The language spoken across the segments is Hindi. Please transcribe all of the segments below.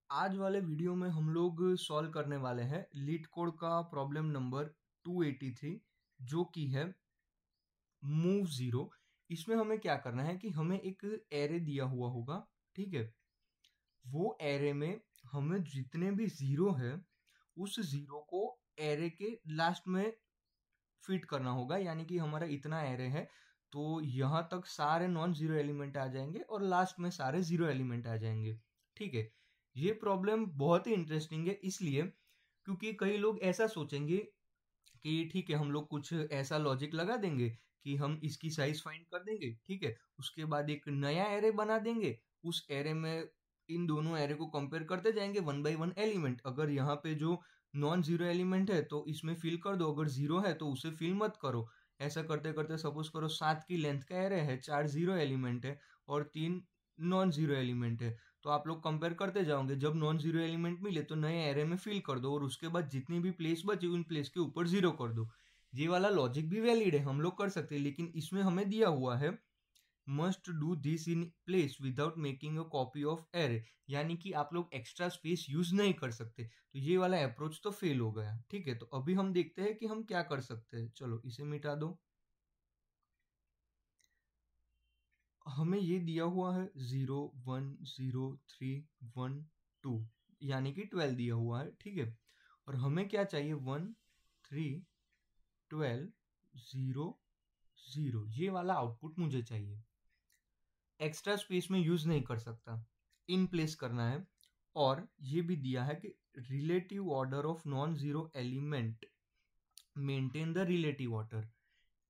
आज वाले वीडियो में हम लोग सॉल्व करने वाले हैं लीड कोड का प्रॉब्लम नंबर 283 जो कि है मूव जीरो। इसमें हमें क्या करना है कि हमें एक एरे दिया हुआ होगा, ठीक है। वो एरे में हमें जितने भी जीरो है उस जीरो को एरे के लास्ट में फिट करना होगा, यानी कि हमारा इतना एरे है तो यहाँ तक सारे नॉन जीरो एलिमेंट आ जाएंगे और लास्ट में सारे जीरो एलिमेंट आ जाएंगे, ठीक है। ये प्रॉब्लम बहुत ही इंटरेस्टिंग है इसलिए क्योंकि कई लोग ऐसा सोचेंगे कि ठीक है हम लोग कुछ ऐसा लॉजिक लगा देंगे कि हम इसकी साइज फाइंड कर देंगे, ठीक है। उसके बाद एक नया एरे बना देंगे, उस एरे में इन दोनों एरे को कंपेयर करते जाएंगे वन बाय वन एलिमेंट। अगर यहाँ पे जो नॉन जीरो एलिमेंट है तो इसमें फिल कर दो, अगर जीरो है तो उसे फिल मत करो। ऐसा करते करते सपोज करो 7 की लेंथ का एरे है, 4 जीरो एलिमेंट है और 3 नॉन जीरो एलिमेंट है। तो आप लोग कंपेयर करते जाओगे, जब नॉन जीरो एलिमेंट मिले तो नए एरे में फिल कर दो और उसके बाद जितनी भी प्लेस बची उन प्लेस के ऊपर जीरो कर दो। ये वाला लॉजिक भी वैलिड है, हम लोग कर सकते हैं, लेकिन इसमें हमें दिया हुआ है must do this in place without making a copy of array, यानी कि आप लोग एक्स्ट्रा स्पेस यूज नहीं कर सकते। तो ये वाला अप्रोच तो फेल हो गया, ठीक है। तो अभी हम देखते हैं कि हम क्या कर सकते हैं। चलो इसे मिटा दो। हमें ये दिया हुआ है 0 1 0 3 1 2, यानी कि 12 दिया हुआ है, ठीक है। और हमें क्या चाहिए 1 3 12 0 0, ये वाला आउटपुट मुझे चाहिए। एक्स्ट्रा स्पेस में यूज नहीं कर सकता, इन प्लेस करना है। और ये भी दिया है कि relative order of non zero element maintain the relative order.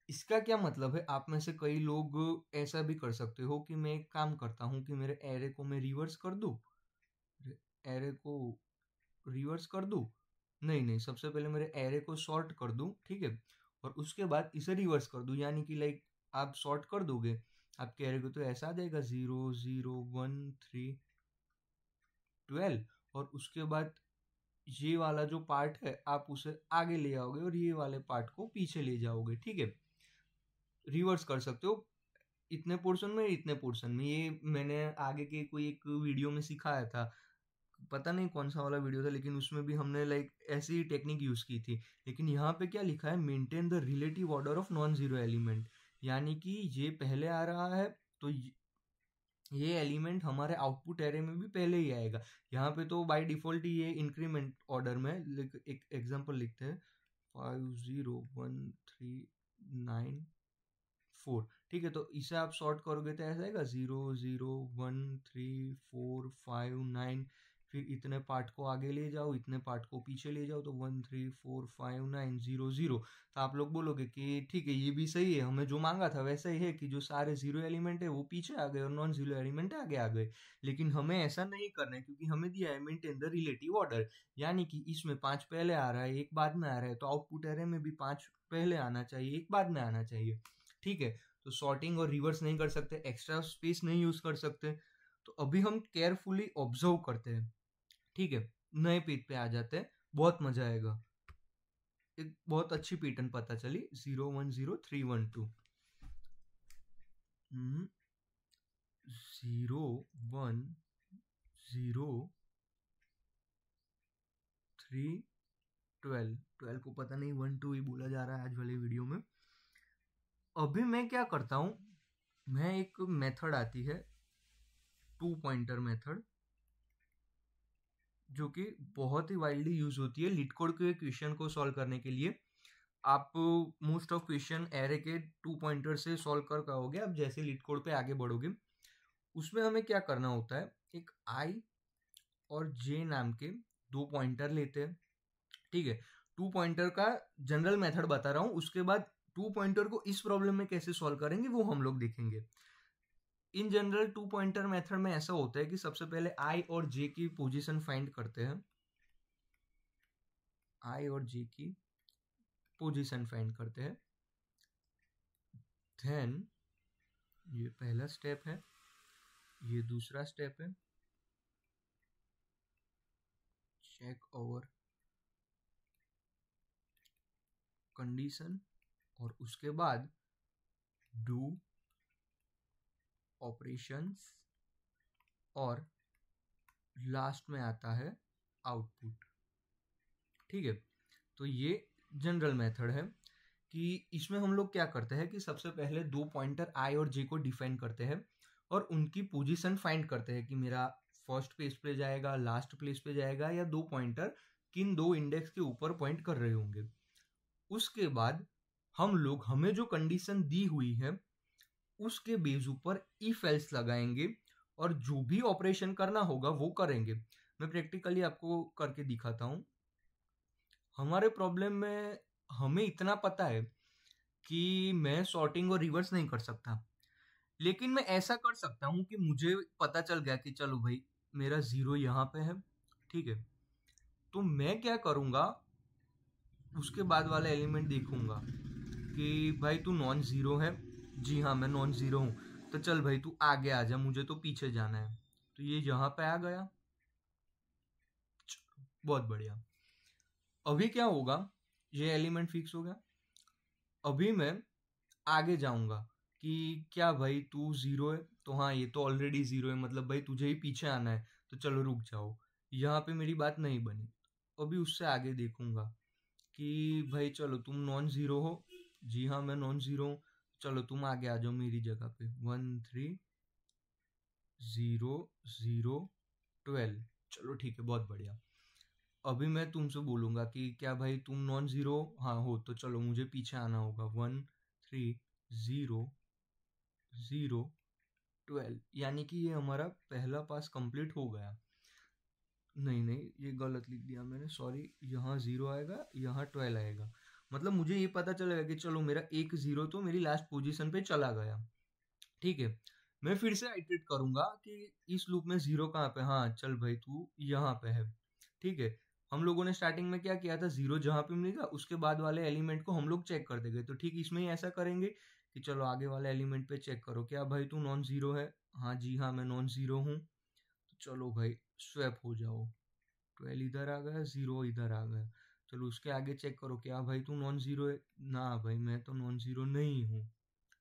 इसका क्या मतलब है? आप में से कई लोग ऐसा भी कर सकते हो कि मैं एक काम करता हूँ कि मेरे एरे को मैं रिवर्स कर दूँ, एरे को रिवर्स कर दूँ। नहीं नहीं, सबसे पहले मेरे एरे को सॉर्ट कर दूँ, ठीक है। और उसके बाद इसे रिवर्स कर दूँ, यानी कि लाइक आप सॉर्ट कर दोगे आपके एरे को तो ऐसा आ जाएगा 0 0 1 3 12। और उसके बाद ये वाला जो पार्ट है आप उसे आगे ले आओगे और ये वाले पार्ट को पीछे ले जाओगे, ठीक है। रिवर्स कर सकते हो इतने पोर्शन में इतने पोर्शन में। ये मैंने आगे के कोई एक वीडियो में सिखाया था, पता नहीं कौन सा वाला वीडियो था, लेकिन उसमें भी हमने लाइक ऐसी ही टेक्निक यूज की थी। लेकिन यहाँ पे क्या लिखा है, maintain the relative order of non zero element, यानी कि ये पहले आ रहा है तो ये एलिमेंट हमारे आउटपुट एरे में भी पहले ही आएगा। यहाँ पे तो बाय डिफॉल्ट ही ये इंक्रीमेंट ऑर्डर में, एक एग्जांपल लिखते हैं 5 0 1 3 9 4, ठीक है। तो इसे आप सॉर्ट करोगे तो ऐसा आएगा 0 0 1 3 4 5 9, फिर इतने पार्ट को आगे ले जाओ इतने पार्ट को पीछे ले जाओ तो 1 3 4 5 9 0 0। तो आप लोग बोलोगे कि ठीक है ये भी सही है, हमें जो मांगा था वैसा ही है कि जो सारे जीरो एलिमेंट है वो पीछे आ गए और नॉन जीरो एलिमेंट आगे आ गए। लेकिन हमें ऐसा नहीं करना है क्योंकि हमें दिया है मेंटेन द रिलेटिव ऑर्डर, यानी कि इसमें 5 पहले आ रहा है एक बाद में आ रहा है, तो आउटपुट एरे में भी 5 पहले आना चाहिए एक बाद में आना चाहिए, ठीक है। तो सॉर्टिंग और रिवर्स नहीं कर सकते, एक्स्ट्रा स्पेस नहीं यूज कर सकते। तो अभी हम केयरफुली ऑब्जर्व करते हैं, ठीक है। नए पेज पे आ जाते हैं, बहुत मजा आएगा। एक बहुत अच्छी पैटर्न पता चली 0 1 0 3 1 2। 0 1 0 3 12, 12 को पता नहीं 1 2 ही बोला जा रहा है आज वाले वीडियो में। अभी मैं क्या करता हूं, मैं एक मेथड आती है 2 पॉइंटर मेथड, जो कि बहुत ही वाइडली यूज होती है लीड कोड के क्वेश्चन को सॉल्व करने के लिए। आप मोस्ट ऑफ क्वेश्चन एरे के 2 पॉइंटर से सॉल्व कर पाओगे आप जैसे लीड कोड पे आगे बढ़ोगे। उसमें हमें क्या करना होता है, एक आई और जे नाम के 2 पॉइंटर लेते हैं, ठीक है। 2 पॉइंटर का जनरल मेथड बता रहा हूँ, उसके बाद 2 पॉइंटर को इस प्रॉब्लम में कैसे सॉल्व करेंगे वो हम लोग देखेंगे। इन जनरल 2 पॉइंटर मेथड में ऐसा होता है कि सबसे पहले आई और जे की पोजीशन फाइंड करते हैं, आई और जे की पोजीशन फाइंड करते हैं। देन ये पहला स्टेप है, ये दूसरा स्टेप है, चेक ओवर कंडीशन, और उसके बाद डू ऑपरेशंस और लास्ट में आता है आउटपुट। ठीक है, तो ये जनरल मेथड है कि इसमें हम लोग क्या करते हैं कि सबसे पहले दो पॉइंटर आई और जे को डिफाइन करते हैं और उनकी पोजीशन फाइंड करते हैं कि मेरा फर्स्ट प्लेस पे जाएगा, लास्ट प्लेस पे जाएगा, या दो पॉइंटर किन दो इंडेक्स के ऊपर पॉइंट कर रहे होंगे। उसके बाद हम लोग हमें जो कंडीशन दी हुई है उसके बेस ऊपर इफ एल्स लगाएंगे और जो भी ऑपरेशन करना होगा वो करेंगे। मैं प्रैक्टिकली आपको करके दिखाता हूँ। हमारे प्रॉब्लम में हमें इतना पता है कि मैं सॉर्टिंग और रिवर्स नहीं कर सकता, लेकिन मैं ऐसा कर सकता हूँ कि मुझे पता चल गया कि चलो भाई मेरा जीरो यहाँ पे है। ठीक है, तो मैं क्या करूँगा, उसके बाद वाला एलिमेंट देखूंगा कि भाई तू नॉन जीरो है। जी हाँ, मैं नॉन जीरो हूँ, तो चल भाई तू आगे आ जा, मुझे तो पीछे जाना है। तो ये यहाँ पे आ गया, बहुत बढ़िया। अभी क्या होगा, ये एलिमेंट फिक्स हो गया। अभी मैं आगे जाऊंगा कि क्या भाई तू जीरो है, तो हाँ ये तो ऑलरेडी जीरो है, मतलब भाई तुझे ही पीछे आना है, तो चलो रुक जाओ। यहाँ पे मेरी बात नहीं बनी। अभी उससे आगे देखूंगा कि भाई चलो तुम नॉन जीरो हो। जी हाँ मैं नॉन जीरो हूँ, चलो तुम आगे आ जाओ मेरी जगह पे। 1 3 0 0 12। चलो ठीक है, बहुत बढ़िया। अभी मैं तुमसे बोलूंगा कि क्या भाई तुम नॉन जीरो हाँ हो, तो चलो मुझे पीछे आना होगा। 1 3 0 0 12, यानी कि ये हमारा पहला पास कंप्लीट हो गया। नहीं नहीं, ये गलत लिख दिया मैंने, सॉरी। यहाँ जीरो आएगा, यहाँ 12 आएगा, मतलब मुझे ये पता चलेगा कि चलो मेरा एक जीरो तो मेरी लास्ट पोजीशन पे चला गया। ठीक है, मैं फिर से आइटरेट करूंगा कि इस लूप में जीरो कहाँ पे, हाँ चल भाई तू यहाँ पे है। ठीक है, हम लोगों ने स्टार्टिंग में क्या किया था, जीरो जहाँ पे मिलेगा उसके बाद वाले एलिमेंट को हम लोग चेक कर देंगे। तो ठीक इसमें ही ऐसा करेंगे कि चलो आगे वाले एलिमेंट पे चेक करो, क्या भाई तू नॉन जीरो है। हाँ जी हाँ मैं नॉन जीरो हूँ, तो चलो भाई स्वैप हो जाओ। 12 इधर आ गया, जीरो इधर आ गया। चलो उसके आगे चेक करो, क्या भाई तू नॉन जीरो है। ना भाई मैं तो नॉन जीरो नहीं हूँ।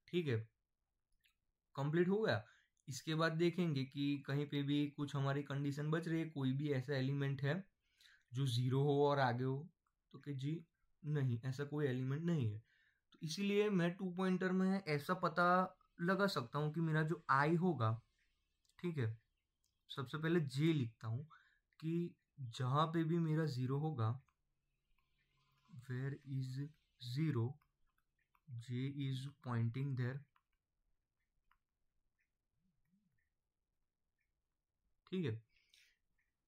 ठीक है, कंप्लीट हो गया। इसके बाद देखेंगे कि कहीं पे भी कुछ हमारी कंडीशन बच रही है, कोई भी ऐसा एलिमेंट है जो जीरो हो और आगे हो, तो कि जी नहीं, ऐसा कोई एलिमेंट नहीं है। तो इसीलिए मैं टू पॉइंटर में ऐसा पता लगा सकता हूँ कि मेरा जो आई होगा, ठीक है, सबसे पहले जे लिखता हूँ कि जहाँ पे भी मेरा जीरो होगा, where is zero, J is pointing there. ठीक है,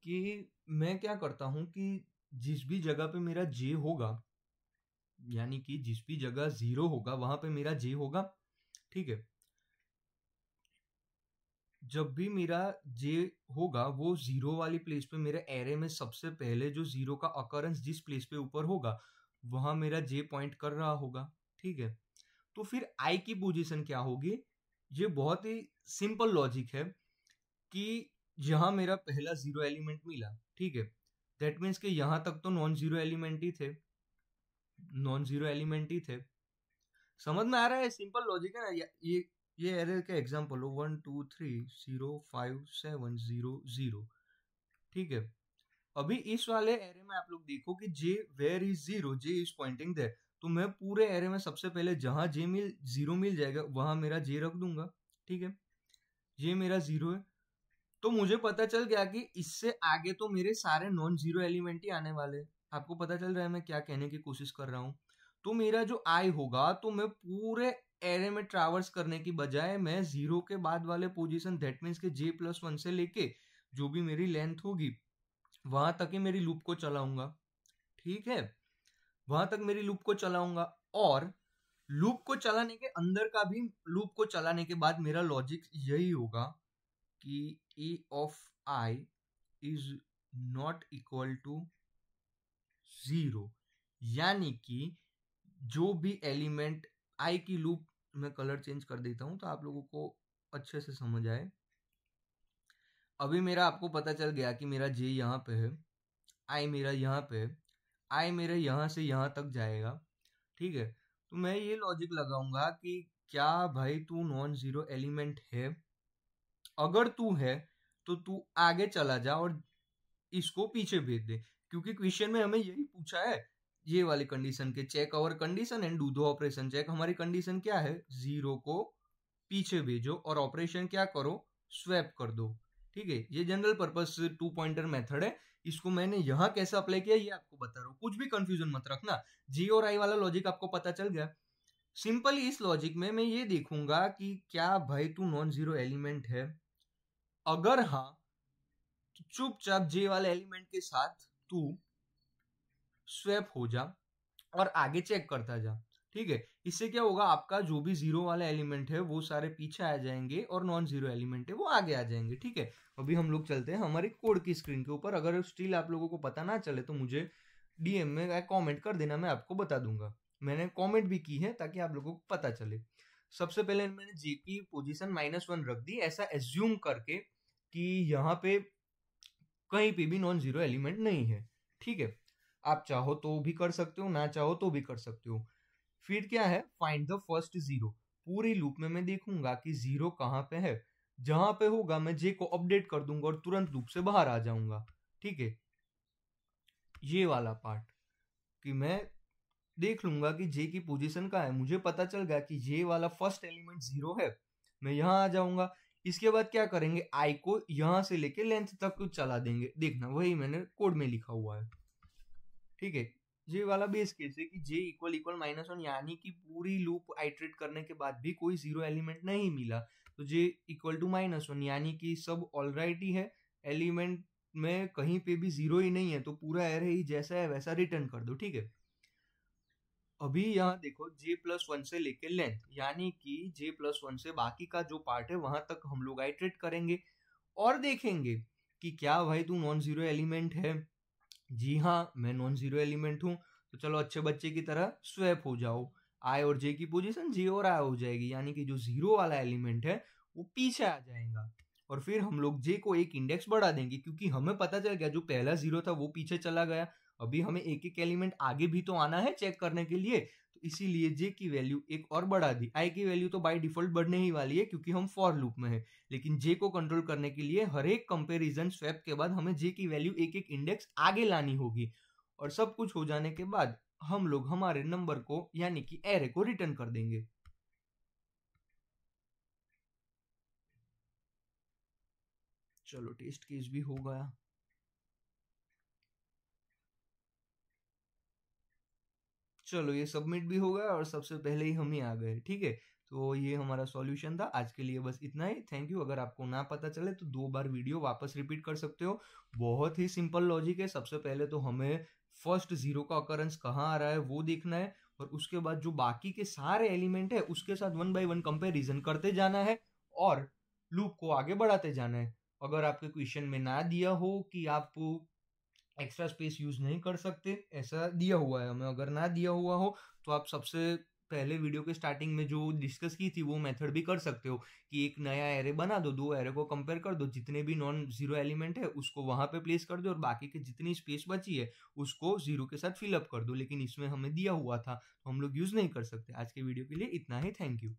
कि मैं क्या करता हूँ कि जिस भी जगह पे मेरा जे होगा, यानी कि जिस भी जगह जीरो होगा वहां पे मेरा जे होगा। ठीक है, जब भी मेरा जे होगा वो जीरो वाली प्लेस पे मेरे एरे में सबसे पहले जो जीरो का अकरेंस जिस प्लेस पे ऊपर होगा वहां मेरा जे पॉइंट कर रहा होगा। ठीक है, तो फिर आई की पोजीशन क्या होगी, ये बहुत ही सिंपल लॉजिक है कि यहाँ मेरा पहला जीरो एलिमेंट मिला। ठीक है, दैट मीन्स कि यहाँ तक तो नॉन जीरो एलिमेंट ही थे, नॉन जीरो एलिमेंट ही थे। समझ में आ रहा है, सिंपल लॉजिक है ना। ये एरर का एग्जांपल हो 1 2 3 0 5 7 0 0। ठीक है, अभी इस वाले एरे में आप लोग देखो कि J where is zero, J is pointing there. तो मैं पूरे एरे में सबसे पहले जहां जे मिल जीरो मिल जाएगा वहां मेरा जे रख दूंगा। ठीक है, ये मेरा जीरो है, तो मुझे पता चल गया कि इससे आगे तो मेरे सारे नॉन जीरो एलिमेंट ही आने वाले। आपको पता चल रहा है मैं क्या कहने की कोशिश कर रहा हूँ। तो मेरा जो आई होगा, तो मैं पूरे एरे में ट्रैवर्स करने की बजाय मैं जीरो के बाद वाले पोजीशन, दैट मीन्स के जे प्लस वन से लेके जो भी मेरी लेंथ होगी वहां तक ही मेरी लूप को चलाऊंगा। ठीक है, वहां तक मेरी लूप को चलाऊंगा, और लूप को चलाने के अंदर का भी, लूप को चलाने के बाद मेरा लॉजिक यही होगा कि A of I is not equal to zero, यानी कि जो भी एलिमेंट आई की लूप, मैं कलर चेंज कर देता हूं तो आप लोगों को अच्छे से समझ आए। अभी मेरा आपको पता चल गया कि मेरा जे यहाँ पे है, आई मेरा यहाँ पे है, आई मेरे यहाँ से यहाँ तक जाएगा। ठीक है, तो मैं ये लॉजिक लगाऊंगा कि क्या भाई तू नॉन जीरो एलिमेंट है। अगर तू है तो तू आगे चला जा और इसको पीछे भेज दे, क्योंकि क्वेश्चन में हमें यही पूछा है, ये वाली कंडीशन के check our condition and do the operation check. हमारी कंडीशन क्या है, 0 को पीछे भेजो और ऑपरेशन क्या करो, स्वैप कर दो। ठीक है, ये जनरल पर्पस 2 पॉइंटर मेथड है। इसको मैंने यहाँ कैसे अप्लाई किया ये आपको बता रहा हूँ, कुछ भी कंफ्यूजन मत रखना। जी और आई वाला लॉजिक आपको पता चल गया। सिंपली इस लॉजिक में मैं ये देखूंगा कि क्या भाई तू नॉन जीरो एलिमेंट है, अगर हाँ तो चुपचाप जे वाले एलिमेंट के साथ तू स्वैप हो जा और आगे चेक करता जा। ठीक है, इससे क्या होगा, आपका जो भी जीरो वाला एलिमेंट है वो सारे पीछे आ जाएंगे और नॉन जीरो एलिमेंट है वो आगे आ जाएंगे। ठीक है, अभी हम लोग चलते हैं हमारी कोड की स्क्रीन के ऊपर। अगर स्टिल आप लोगों को पता ना चले तो मुझे डीएम में कमेंट कर देना, मैं आपको बता दूंगा। मैंने कमेंट भी की है ताकि आप लोगों को पता चले। सबसे पहले मैंने जे की पोजीशन -1 रख दी, ऐसा एज्यूम करके कि यहाँ पे कहीं पे भी नॉन जीरो एलिमेंट नहीं है। ठीक है, आप चाहो तो भी कर सकते हो, ना चाहो तो भी कर सकते हो। फिर क्या है, फाइंड द फर्स्ट जीरो। पूरी लूप में मैं देखूंगा कि जीरो कहाँ पे है, जहां पे होगा मैं जे को अपडेट कर दूंगा और तुरंत लूप से बाहर आ जाऊंगा। ठीक है, ये वाला पार्ट कि मैं देख लूंगा कि जे की पोजीशन कहाँ है, मुझे पता चल गया कि जे वाला फर्स्ट एलिमेंट 0 है, मैं यहाँ आ जाऊंगा। इसके बाद क्या करेंगे, आई को यहाँ से लेके लेंथ तक चला देंगे, देखना वही मैंने कोड में लिखा हुआ है। ठीक है, जे वाला बेस केस है कि जे इक्वल इक्वल -1, यानी कि पूरी लूप आइटरेट करने के बाद भी कोई जीरो एलिमेंट नहीं मिला, तो जे इक्वल टू -1 यानी कि सब ऑलराइट ही है, एलिमेंट में कहीं पे भी जीरो ही नहीं है, तो पूरा एरे ही जैसा है वैसा रिटर्न कर दो। ठीक है, अभी यहाँ देखो j+1 से लेके लेंथ, यानी कि j+1 से बाकी का जो पार्ट है वहां तक हम लोग आइटरेट करेंगे और देखेंगे कि क्या भाई तू नॉन जीरो एलिमेंट है। जी हाँ, मैं नॉन जीरो एलिमेंट हूँ, तो चलो अच्छे बच्चे की तरह स्वैप हो जाओ। आई और जे की पोजीशन जे और आई हो जाएगी, यानी कि जो जीरो वाला एलिमेंट है वो पीछे आ जाएगा। और फिर हम लोग जे को एक इंडेक्स बढ़ा देंगे, क्योंकि हमें पता चल गया जो पहला जीरो था वो पीछे चला गया, अभी हमें एक एक एलिमेंट आगे भी तो आना है चेक करने के लिए, तो इसीलिए जे की वैल्यू एक और बढ़ा दी। आई की वैल्यू तो बाय डिफॉल्ट बढ़ने ही वाली है क्योंकि हम फॉर लूप में है, लेकिन जे को कंट्रोल करने के लिए हर एक कंपेरिजन स्वैप के बाद हमें जे की वैल्यू एक एक इंडेक्स आगे लानी होगी। और सब कुछ हो जाने के बाद हम लोग हमारे नंबर को यानी कि एरे को रिटर्न कर देंगे। चलो टेस्ट केस भी हो गया। चलो ये सबमिट भी हो गया और सबसे पहले ही हम ही आ गए। ठीक है, तो ये हमारा सॉल्यूशन था आज के लिए, बस इतना ही। Thank you. अगर आपको ना पता चले तो 2 बार वीडियो वापस रिपीट कर सकते हो। बहुत ही सिंपल लॉजिक है। सबसे पहले तो हमें फर्स्ट जीरो का अकरेंस कहाँ आ रहा है वो देखना है, और उसके बाद जो बाकी के सारे एलिमेंट है उसके साथ 1 बाय 1 कंपेरिजन करते जाना है और लूप को आगे बढ़ाते जाना है। अगर आपके क्वेश्चन में ना दिया हो कि आप एक्स्ट्रा स्पेस यूज नहीं कर सकते, ऐसा दिया हुआ है हमें, अगर ना दिया हुआ हो तो आप सबसे पहले वीडियो के स्टार्टिंग में जो डिस्कस की थी वो मेथड भी कर सकते हो कि एक नया एरे बना दो, 2 एरे को कंपेयर कर दो, जितने भी नॉन जीरो एलिमेंट है उसको वहां पे प्लेस कर दो और बाकी के जितनी स्पेस बची है उसको जीरो के साथ फिलअप कर दो। लेकिन इसमें हमें दिया हुआ था तो हम लोग यूज नहीं कर सकते। आज के वीडियो के लिए इतना ही। Thank you.